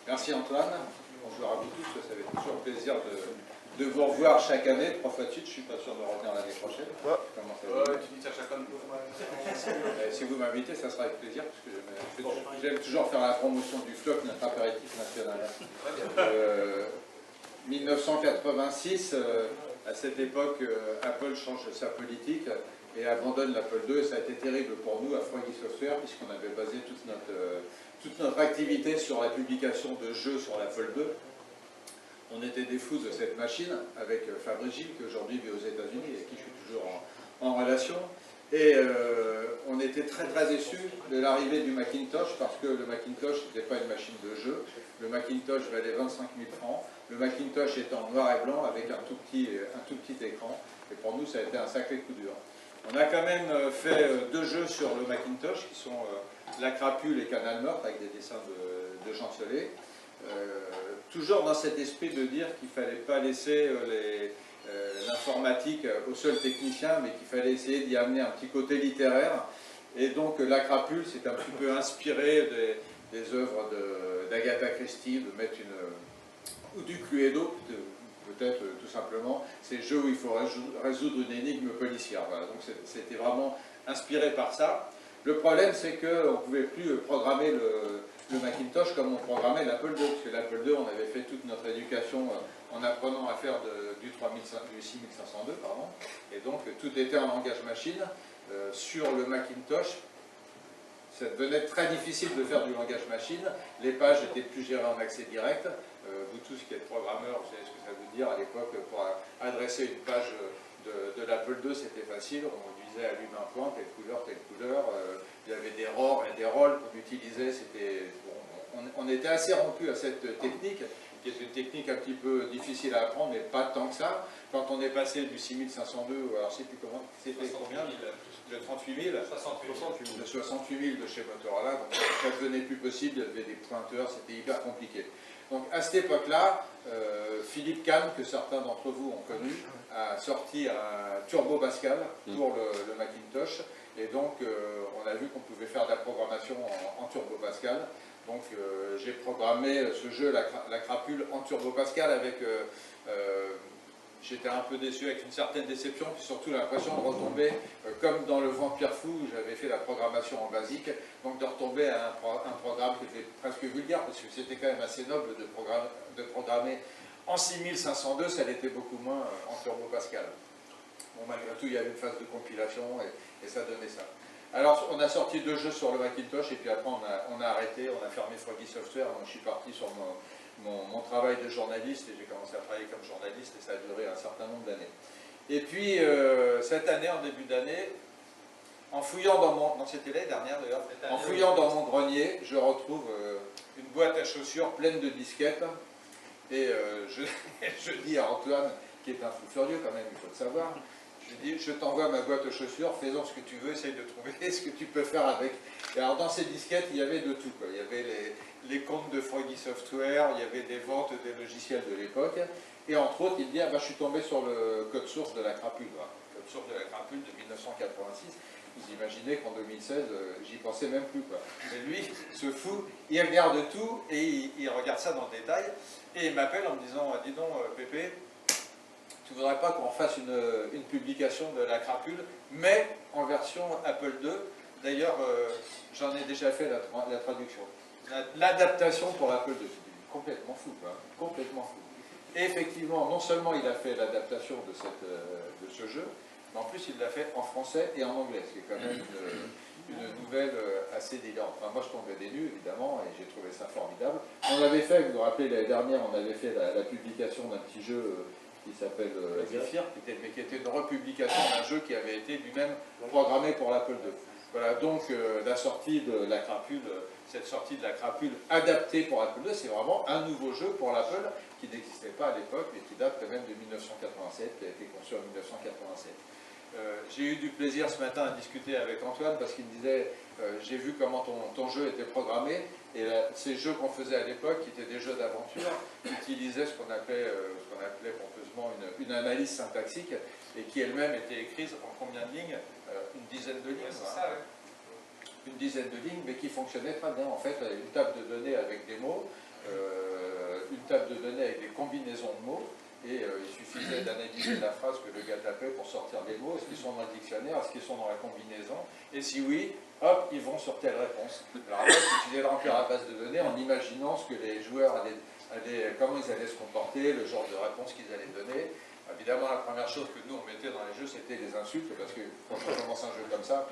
Merci Antoine. Bonjour à vous tous. Ça fait toujours plaisir de vous revoir chaque année, 3 fois de suite. Je ne suis pas sûr de revenir l'année prochaine. Comment ça va? Tu dis ça chaque année. Si vous m'invitez, ça sera avec plaisir, parce que j'aime toujours faire la promotion du FLOC, notre apéritif national. 1986, à cette époque, Apple change sa politique et abandonne l'Apple II. Et ça a été terrible pour nous à Froggy Software, puisqu'on avait basé toute notre activité sur la publication de jeux sur l'Apple II. On était des fous de cette machine avec Fabrice Gilles, qui aujourd'hui vit aux États-Unis et avec qui je suis toujours en relation. Et on était très très déçus de l'arrivée du Macintosh, parce que le Macintosh n'était pas une machine de jeu. Le Macintosh valait 25 000 francs. Le Macintosh était en noir et blanc avec un tout petit écran. Et pour nous, ça a été un sacré coup dur. On a quand même fait 2 jeux sur le Macintosh, qui sont La Crapule et Canal Meurtre, avec des dessins de Jean Solé. Toujours dans cet esprit de dire qu'il ne fallait pas laisser l'informatique aux seuls techniciens, mais qu'il fallait essayer d'y amener un petit côté littéraire. Et donc La Crapule, c'est un petit peu inspiré des œuvres d'Agatha Christie, de mettre ou du Cluedo, peut-être tout simplement, ces jeux où il faut résoudre une énigme policière. Voilà, donc c'était vraiment inspiré par ça. Le problème, c'est qu'on ne pouvait plus programmer le Macintosh comme on programmait l'Apple II, parce que l'Apple II, on avait fait toute notre éducation en apprenant à faire du 6502, pardon, et donc tout était en langage machine. Sur le Macintosh, ça devenait très difficile de faire du langage machine, les pages étaient plus gérées en accès direct. Vous tous qui êtes programmeurs, vous savez ce que ça veut dire à l'époque, pour adresser une page de l'Apple II, c'était facile, on disait allume un point, telle couleur, il y avait des ROR et des rôles qu'on utilisait, on était assez rompu à cette technique, qui est une technique un petit peu difficile à apprendre, mais pas tant que ça. Quand on est passé du 6502, alors je ne sais plus comment, c'était combien, de 38 000, de 68 000 de chez Motorola, donc ça ne devenait plus possible, il y avait des pointeurs, c'était hyper compliqué. Donc à cette époque-là, Philippe Kahn, que certains d'entre vous ont connu, a sorti un Turbo Pascal pour le Macintosh, et donc on a vu qu'on pouvait faire de la programmation en Turbo Pascal. Donc j'ai programmé ce jeu, la Crapule, en Turbo Pascal avec... J'étais un peu déçu avec une certaine déception, puis surtout l'impression de retomber, comme dans le Vampire Fou, où j'avais fait la programmation en basique, donc de retomber à un programme qui était presque vulgaire, parce que c'était quand même assez noble de programmer en 6502, ça l'était beaucoup moins en Turbo Pascal. Bon, malgré tout, il y avait une phase de compilation, et ça donnait ça. Alors, on a sorti 2 jeux sur le Macintosh, et puis après, on a arrêté, on a fermé Froggy Software, donc je suis parti sur mon travail de journaliste, et j'ai commencé à travailler comme journaliste, et ça a duré un certain nombre d'années. Et puis, cette année, en début d'année, en fouillant dans mon... Non, c'était l'année dernière d'ailleurs. En fouillant dans mon grenier, je retrouve une boîte à chaussures pleine de disquettes, et je dis à Antoine, qui est un fou furieux quand même, il faut le savoir, je lui dis, je t'envoie ma boîte aux chaussures, fais-en ce que tu veux, essaye de trouver ce que tu peux faire avec. Et alors dans ces disquettes, il y avait de tout, quoi. Il y avait les comptes de Froggy Software, il y avait des ventes des logiciels de l'époque, et entre autres, il dit, ah, bah, je suis tombé sur le code source de la Crapule, le code source de la Crapule de 1986. Vous imaginez qu'en 2016, j'y pensais même plus, quoi. Mais lui, ce fou, il regarde tout, et il regarde ça dans le détail, et il m'appelle en me disant, dis donc, Pépé, tu ne voudrais pas qu'on fasse une publication de la Crapule, mais en version Apple II. D'ailleurs, j'en ai déjà fait la traduction. L'adaptation pour l'Apple II, c'est complètement fou, quoi. Complètement fou. Et effectivement, non seulement il a fait l'adaptation de ce jeu, mais en plus il l'a fait en français et en anglais, ce qui est quand même une nouvelle assez délirante. Enfin, moi je tombais des nues, évidemment, et j'ai trouvé ça formidable. On l'avait fait, vous vous rappelez, l'année dernière, on avait fait la publication d'un petit jeu qui s'appelle Zephyr, mais qui était une republication d'un jeu qui avait été lui-même programmé pour l'Apple II. Voilà, donc la sortie de la Crapule, cette sortie de la Crapule adaptée pour l'Apple II, c'est vraiment un nouveau jeu pour l'Apple qui n'existait pas à l'époque et qui date quand même de 1987, qui a été conçu en 1987. J'ai eu du plaisir ce matin à discuter avec Antoine parce qu'il me disait j'ai vu comment ton jeu était programmé et ces jeux qu'on faisait à l'époque, qui étaient des jeux d'aventure, utilisaient ce qu'on appelait pompeusement une analyse syntaxique et qui elle-même était écrite en combien de lignes? Une dizaine de lignes. C'est ça, ouais. Une dizaine de lignes, mais qui fonctionnait très bien. En fait, une table de données avec des mots, une table de données avec des combinaisons de mots, et il suffisait d'analyser la phrase que le gars tapait pour sortir des mots. Est-ce qu'ils sont dans le dictionnaire? Est-ce qu'ils sont dans la combinaison? Et si oui, hop, ils vont sur telle réponse. Alors après, il suffisait de remplir la base de données en imaginant ce que les joueurs comment ils allaient se comporter, le genre de réponse qu'ils allaient donner. Évidemment, la première chose que nous, on mettait dans les jeux, c'était les insultes, parce que quand on commence un jeu comme ça,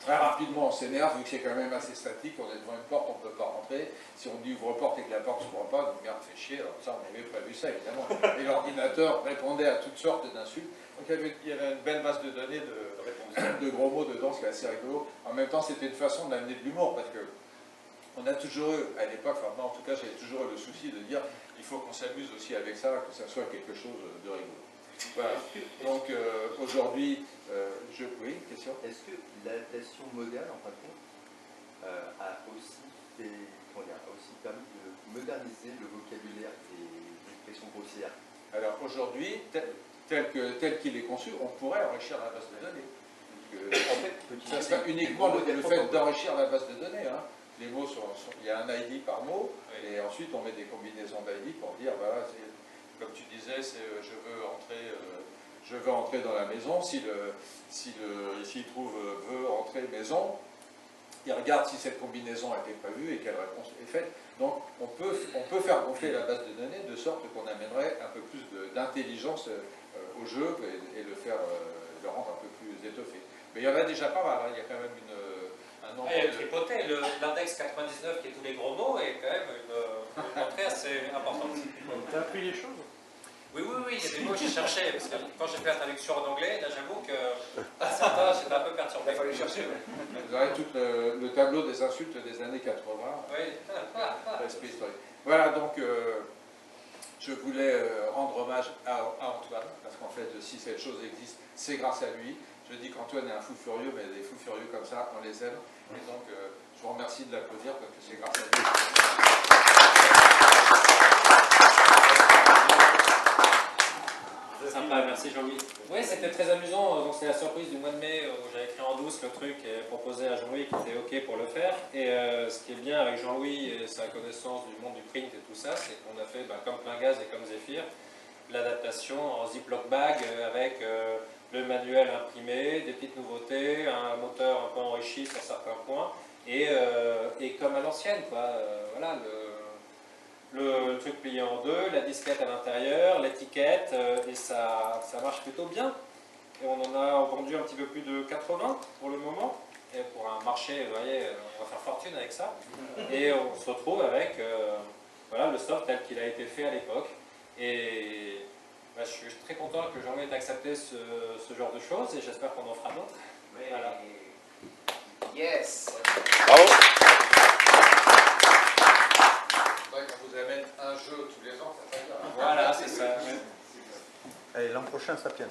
très rapidement, on s'énerve, vu que c'est quand même assez statique, on est devant une porte, on ne peut pas rentrer. Si on dit ouvre-porte et que la porte ne s'ouvre pas, donc merde, fait chier, alors ça, on avait prévu ça, évidemment. Et l'ordinateur répondait à toutes sortes d'insultes. Donc il y avait une belle base de données de gros mots dedans, ce qui est assez rigolo. En même temps, c'était une façon d'amener de l'humour, parce que on a toujours eu, à l'époque, enfin moi en tout cas, j'avais toujours eu le souci de dire il faut qu'on s'amuse aussi avec ça, que ça soit quelque chose de rigolo. Voilà. Donc aujourd'hui, oui, question. Est-ce que l'adaptation moderne, en fin de compte, a aussi permis de moderniser le vocabulaire des expressions grossières? Alors aujourd'hui, tel qu'il est conçu, on pourrait enrichir la base de données. En fait, ça serait uniquement le fait d'enrichir la base de données. Hein. Les mots il y a un ID par mot, et ensuite on met des combinaisons d'ID pour dire, voilà, comme tu disais, je veux entrer dans la maison. S'il trouve veut entrer maison, il regarde si cette combinaison a été prévue et quelle réponse est faite. Donc on peut faire gonfler la base de données de sorte qu'on amènerait un peu plus d'intelligence au jeu et le rendre un peu plus étoffé. Mais il y en a déjà pas mal, hein. Il y a quand même un nombre de... tripoté, l'index 99 qui est tous les gros mots est quand même une entrée assez importante. Tu as appris les choses? Oui, il y a des mots que j'ai cherchés, parce que quand j'ai fait la traduction en anglais, là j'avoue que certains, j'étais un peu perturbé. Il fallait chercher. Vous avez tout le tableau des insultes des années 80. Oui. Voilà, donc je voulais rendre hommage à Antoine, parce qu'en fait, si cette chose existe, c'est grâce à lui. Je dis qu'Antoine est un fou furieux, mais des fous furieux comme ça, on les aime. Et donc, je vous remercie de l'applaudir, parce que c'est grâce à lui. Sympa, merci Jean-Louis. Oui, c'était très amusant. Donc c'est la surprise du mois de mai où j'avais écrit en douce le truc et proposé à Jean-Louis qui était OK pour le faire. Et ce qui est bien avec Jean-Louis et sa connaissance du monde du print et tout ça, c'est qu'on a fait, comme Plein Gaz et comme Zephyr, l'adaptation en Ziploc bag avec le manuel imprimé, des petites nouveautés, un moteur un peu enrichi sur certains points et comme à l'ancienne, quoi. Voilà, le truc plié en deux, la disquette à l'intérieur, l'étiquette, et ça marche plutôt bien. Et on en a vendu un petit peu plus de 80 pour le moment. Et pour un marché, vous voyez, on va faire fortune avec ça. Et on se retrouve avec voilà, le soft tel qu'il a été fait à l'époque. Et je suis très content que Jean-Louis ait accepté ce genre de choses et j'espère qu'on en fera d'autres. Voilà. Yes. Bravo. On vous amène un jeu tous les ans, ça fait bien. Voilà, c'est ça. Allez, l'an prochain, Sapiens.